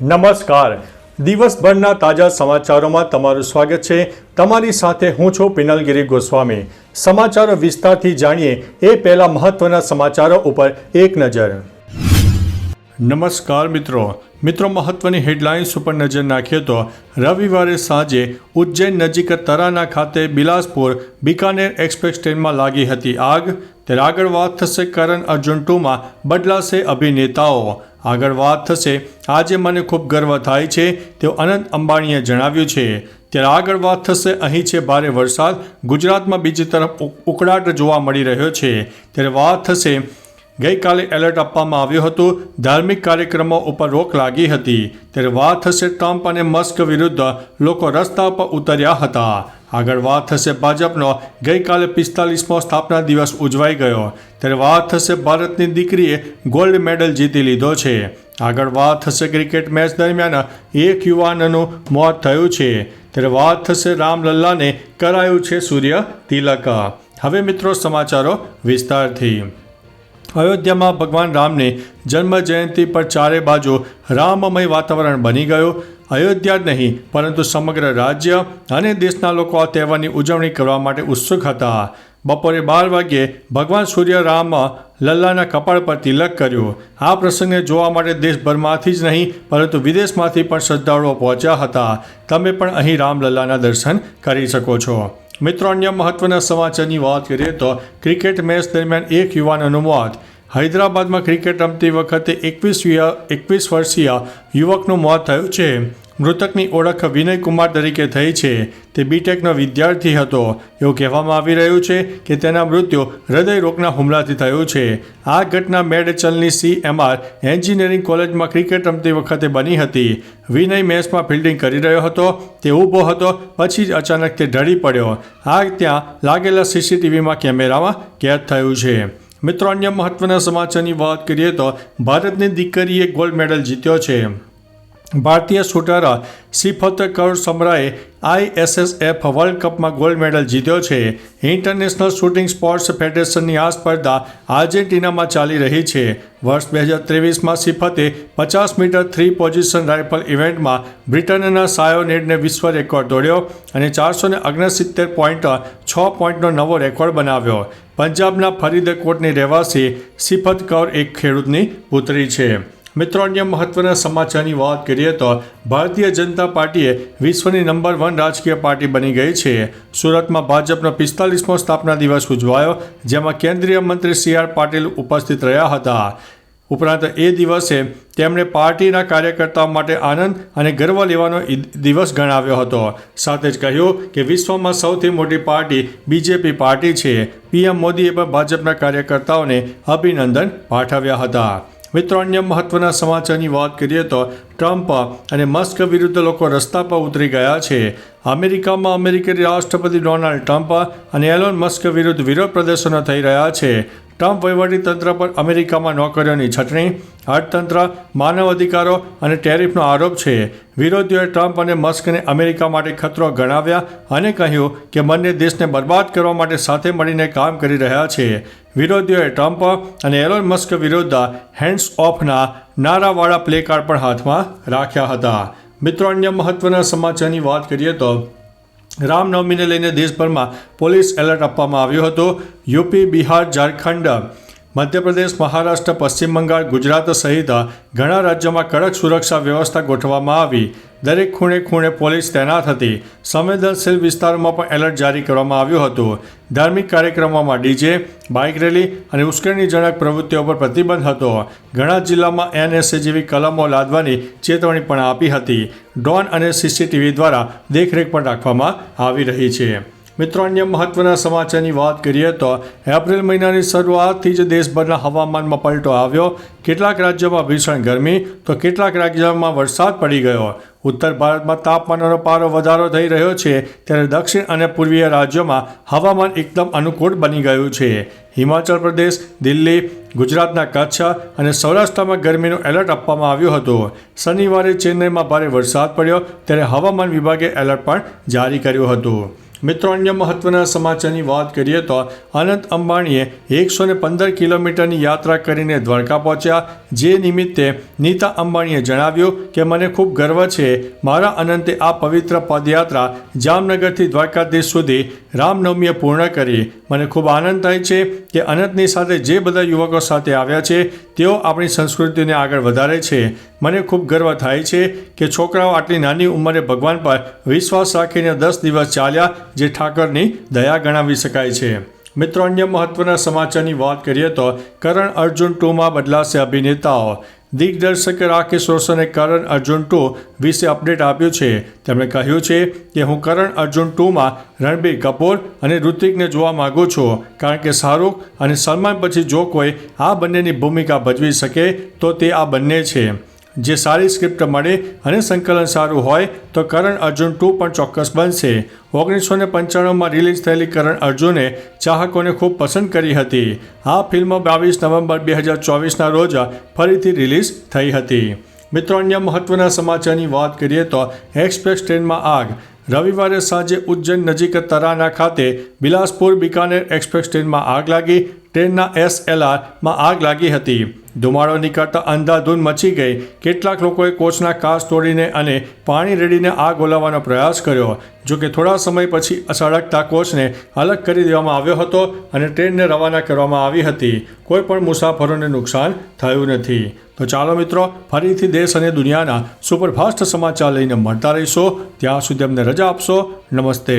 નમસ્કાર. દિવસભરના તાજા સમાચારોમાં તમારું સ્વાગત છે. તમારી સાથે હું છું પિનલગીરી ગોસ્વામી. સમાચારો વિસ્તારથી જાણીએ એ પહેલા મહત્વના સમાચારો ઉપર એક નજર. નમસ્કાર મિત્રો, મહત્વની હેડલાઇન્સ ઉપર નજર નાખીએ તો રવિવારે સાંજે ઉજ્જૈન નજીક તરાના ખાતે બિલાસપુર બિકાનેર એક્સપ્રેસ ટ્રેનમાં લાગી હતી આગ. ત્યારે આગળ વાત થશે કરણ અર્જુન 2માં બદલાશે અભિનેતાઓ. આગળ વાત થશે આજે મને ખૂબ ગર્વ થાય છે તેવું અનંત અંબાણીએ જણાવ્યું છે. ત્યારે આગળ વાત થશે અહીં છે ભારે વરસાદ, ગુજરાતમાં બીજી તરફ ઉકળાટ જોવા મળી રહ્યો છે. ત્યારે વાત થશે ગઈકાલે એલર્ટ આપવામાં આવ્યું હતું, ધાર્મિક કાર્યક્રમો ઉપર રોક લાગી હતી. ત્યારે વાત થશે ટ્રમ્પ અને મસ્ક વિરુદ્ધ લોકો રસ્તા પર ઉતર્યા હતા. આગળ વાત થશે ભાજપનો ગઈકાલે 45મો સ્થાપના દિવસ ઉજવાઈ ગયો. ત્યારે વાત થશે ભારતની દીકરીએ ગોલ્ડ મેડલ જીતી લીધો છે. આગળ વાત થશે ક્રિકેટ મેચ દરમિયાન એક યુવાનનું મોત થયું છે. ત્યારે વાત થશે રામલલ્લાને કરાયું છે સૂર્ય તિલક. હવે મિત્રો સમાચારો વિસ્તારથી. અયોધ્યામાં ભગવાન રામની જન્મ જયંતિ પર ચારે બાજુ રામમય વાતાવરણ બની ગયું. અયોધ્યા જ નહીં પરંતુ સમગ્ર રાજ્ય અને દેશના લોકો આ તહેવારની ઉજવણી કરવા માટે ઉત્સુક હતા. બપોરે 12 વાગ્યે ભગવાન સૂર્ય રામ લલ્લાના કપાળ પર તિલક કર્યું. આ પ્રસંગને જોવા માટે દેશભરમાંથી જ નહીં પરંતુ વિદેશમાંથી પણ શ્રદ્ધાળુઓ પહોંચ્યા હતા. તમે પણ અહીં રામલલ્લાના દર્શન કરી શકો છો. મિત્રો, અન્ય મહત્વના સમાચારની વાત કરીએ તો ક્રિકેટ મેચ દરમિયાન એક યુવાનનું મોત. હૈદરાબાદમાં ક્રિકેટ રમતી વખતે 21 વર્ષીય યુવકનું મોત થયું છે. મૃતકની ઓળખ વિનય કુમાર તરીકે થઈ છે. તે બીટેકનો વિદ્યાર્થી હતો. એવું કહેવામાં આવી રહ્યું છે કે તેના મૃત્યુ હૃદયરોગના હુમલાથી થયું છે. આ ઘટના મેડચલની CMR એન્જિનિયરિંગ કોલેજમાં ક્રિકેટ રમતી વખતે બની હતી. વિનય મેચમાં ફિલ્ડિંગ કરી રહ્યો હતો. તે ઊભો હતો, પછી જ અચાનક તે ઢળી પડ્યો. આ ત્યાં લાગેલા CCTVમાં કેમેરામાં કેદ થયું છે. મિત્રો, અન્ય મહત્વના સમાચારની વાત કરીએ તો ભારતની દીકરીએ ગોલ્ડ મેડલ જીત્યો છે. ભારતીય શૂટર સિફત કૌર સમરાએ ISSF વર્લ્ડ કપમાં ગોલ્ડ મેડલ જીત્યો છે. ઇન્ટરનેશનલ શૂટિંગ સ્પોર્ટ્સ ફેડરેશનની આ સ્પર્ધા આર્જેન્ટિનામાં ચાલી રહી છે. વર્ષ 2023માં સિફતે 50 મીટર 3 પોઝિશન રાઇફલ ઇવેન્ટમાં બ્રિટનના સાયોનેડને વિશ્વ રેકોર્ડ તોડ્યો અને 469.6 પોઈન્ટનો નવો રેકોર્ડ બનાવ્યો. પંજાબના ફરીદકોટની રહેવાસી સિફત કૌર એક ખેડૂતની પુત્રી છે. મિત્રો, અન્ય મહત્વના સમાચારની વાત કરીએ તો ભારતીય જનતા પાર્ટીએ વિશ્વની નંબર 1 રાજકીય પાર્ટી બની ગઈ છે. સુરતમાં ભાજપનો 45મો સ્થાપના દિવસ ઉજવાયો, જેમાં કેન્દ્રીય મંત્રી CR પાટીલ ઉપસ્થિત રહ્યા હતા. ઉપરાંત એ દિવસે તેમણે પાર્ટીના કાર્યકર્તાઓ માટે આનંદ અને ગર્વ લેવાનો દિવસ ગણાવ્યો હતો. સાથે જ કહ્યું કે વિશ્વમાં સૌથી મોટી પાર્ટી BJP પાર્ટી છે. PM મોદીએ પણ ભાજપના કાર્યકર્તાઓને અભિનંદન પાઠવ્યા હતા. મિત્રો, અન્ય મહત્વના સમાચારની વાત કરીએ તો ટ્રમ્પ અને મસ્ક વિરુદ્ધ લોકો રસ્તા પર ઉતરી ગયા છે. અમેરિકામાં અમેરિકી રાષ્ટ્રપતિ ડોનાલ્ડ ટ્રમ્પ અને એલોન મસ્ક વિરુદ્ધ વિરોધ પ્રદર્શનો થઈ રહ્યા છે. ટ્રમ્પ વહીવટીતંત્ર પર અમેરિકામાં નોકરીઓની છટણી, અર્થતંત્ર, માનવ અધિકારો અને ટેરિફનો આરોપ છે. વિરોધીઓએ ટ્રમ્પ અને મસ્કને અમેરિકા માટે ખતરો ગણાવ્યા અને કહ્યું કે બંને દેશને બરબાદ કરવા માટે સાથે મળીને કામ કરી રહ્યા છે. વિરોધીઓએ ટ્રમ્પ અને એલોન મસ્ક વિરુદ્ધ હેન્ડ્સ ઓફના નારાવાળા પ્લેકાર્ડ પણ હાથમાં રાખ્યા હતા. મિત્રો, અન્ય મહત્વના સમાચારની વાત કરીએ તો રામનવમીને લઈને દેશભરમાં પોલીસ એલર્ટ આપવામાં આવ્યું હતું. યુપી, બિહાર, ઝારખંડ, મધ્યપ્રદેશ, મહારાષ્ટ્ર, પશ્ચિમ બંગાળ, ગુજરાત સહિત ઘણા રાજ્યોમાં કડક સુરક્ષા વ્યવસ્થા ગોઠવવામાં આવી. દરેક ખૂણે પોલીસ તૈનાત હતી. સંવેદનશીલ વિસ્તારોમાં પણ એલર્ટ જારી કરવામાં આવ્યું હતું. ધાર્મિક કાર્યક્રમોમાં DJ, બાઇક રેલી અને ઉશ્કેરણીજનક પ્રવૃત્તિઓ પર પ્રતિબંધ હતો. ઘણા જિલ્લામાં NSA જેવી કલમો લાદવાની ચેતવણી પણ આપી હતી. ડ્રોન અને CCTV દ્વારા દેખરેખ પણ રાખવામાં આવી રહી છે. મિત્રો, અન્ય મહત્વના સમાચારની વાત કરીએ તો એપ્રિલ મહિનાની શરૂઆતથી જ દેશભરના હવામાનમાં પલટો આવ્યો. કેટલાક રાજ્યોમાં ભીષણ ગરમી તો કેટલાક રાજ્યોમાં વરસાદ પડી ગયો. ઉત્તર ભારતમાં તાપમાનનો પારો વધારો થઈ રહ્યો છે, ત્યારે દક્ષિણ અને પૂર્વીય રાજ્યોમાં હવામાન એકદમ અનુકૂળ બની ગયું છે. હિમાચલ પ્રદેશ, દિલ્હી, ગુજરાતના કચ્છ અને સૌરાષ્ટ્રમાં ગરમીનું એલર્ટ આપવામાં આવ્યું હતું. શનિવારે ચેન્નઈમાં ભારે વરસાદ પડ્યો, ત્યારે હવામાન વિભાગે એલર્ટ પણ જારી કર્યું હતું. મિત્રો, અન્ય મહત્વના સમાચારની વાત કરીએ તો અનંત અંબાણીએ 115 કિલોમીટરની યાત્રા કરીને દ્વારકા પહોંચ્યા. જે નિમિત્તે નીતા અંબાણીએ જણાવ્યું કે મને ખૂબ ગર્વ છે. મારા અનંતે આ પવિત્ર પદયાત્રા જામનગરથી દ્વારકાધીશ સુધી રામનવમીએ પૂર્ણ કરી. મને ખૂબ આનંદ થાય છે કે અનંતની સાથે જે બધા યુવકો સાથે આવ્યા છે તેઓ આપણી સંસ્કૃતિને આગળ વધારે છે. મને ખૂબ ગર્વ થાય છે કે છોકરાઓ આટલી નાની ઉંમરે ભગવાન પર વિશ્વાસ રાખીને 10 દિવસ ચાલ્યા, જે ઠાકરની દયા ગણાવી શકાય છે. મિત્રો, અન્ય મહત્વના સમાચારની વાત કરીએ તો કરણ અર્જુન 2માં બદલાશે અભિનેતાઓ. દિગ્દર્શક રાકેશ રોશને કરણ અર્જુન 2 વિશે અપડેટ આપ્યું છે. તેમણે કહ્યું છે કે હું કરણ અર્જુન 2માં રણબીર કપૂર અને ઋતિકને જોવા માગું છું, કારણ કે શાહરૂખ અને સલમાન પછી જો કોઈ આ બંનેની ભૂમિકા ભજવી શકે તો તે આ બંને છે. જે સારી સ્ક્રિપ્ટ મળે અને સંકલન સારું હોય તો કરણ અર્જુન 2 પણ ચોક્કસ બનશે. 1995માં રિલીઝ થયેલી કરણ અર્જુને ચાહકોને ખૂબ પસંદ કરી હતી. આ ફિલ્મ 22 નવેમ્બર 2024ના રોજ ફરીથી રિલીઝ થઈ હતી. મિત્રો, અન્ય મહત્વના સમાચારની વાત કરીએ તો એક્સપ્રેસ ટ્રેનમાં આગ. રવિવારે સાંજે ઉજ્જૈન નજીક તરાના ખાતે બિલાસપુર બિકાનેર એક્સપ્રેસ ટ્રેનમાં આગ લાગી. ટ્રેનના SLRમાં આગ લાગી હતી. ધુમાડો નીકળતા અંધાધૂંધ મચી ગઈ. કેટલાક લોકોએ કોચના કાચ તોડીને અને પાણી રેડીને આગ ઓલવવાનો પ્રયાસ કર્યો. જોકે થોડા સમય પછી સળગતા કોચને અલગ કરી દેવામાં આવ્યો હતો અને ટ્રેનને રવાના કરવામાં આવી હતી. કોઈ પણ મુસાફરોને નુકસાન થયું નથી. તો ચાલો મિત્રો, ફરીથી દેશ અને દુનિયાના સુપરફાસ્ટ સમાચાર લઈને મળતા રહીશો. ત્યાં સુધી અમને રજા આપશો. નમસ્તે.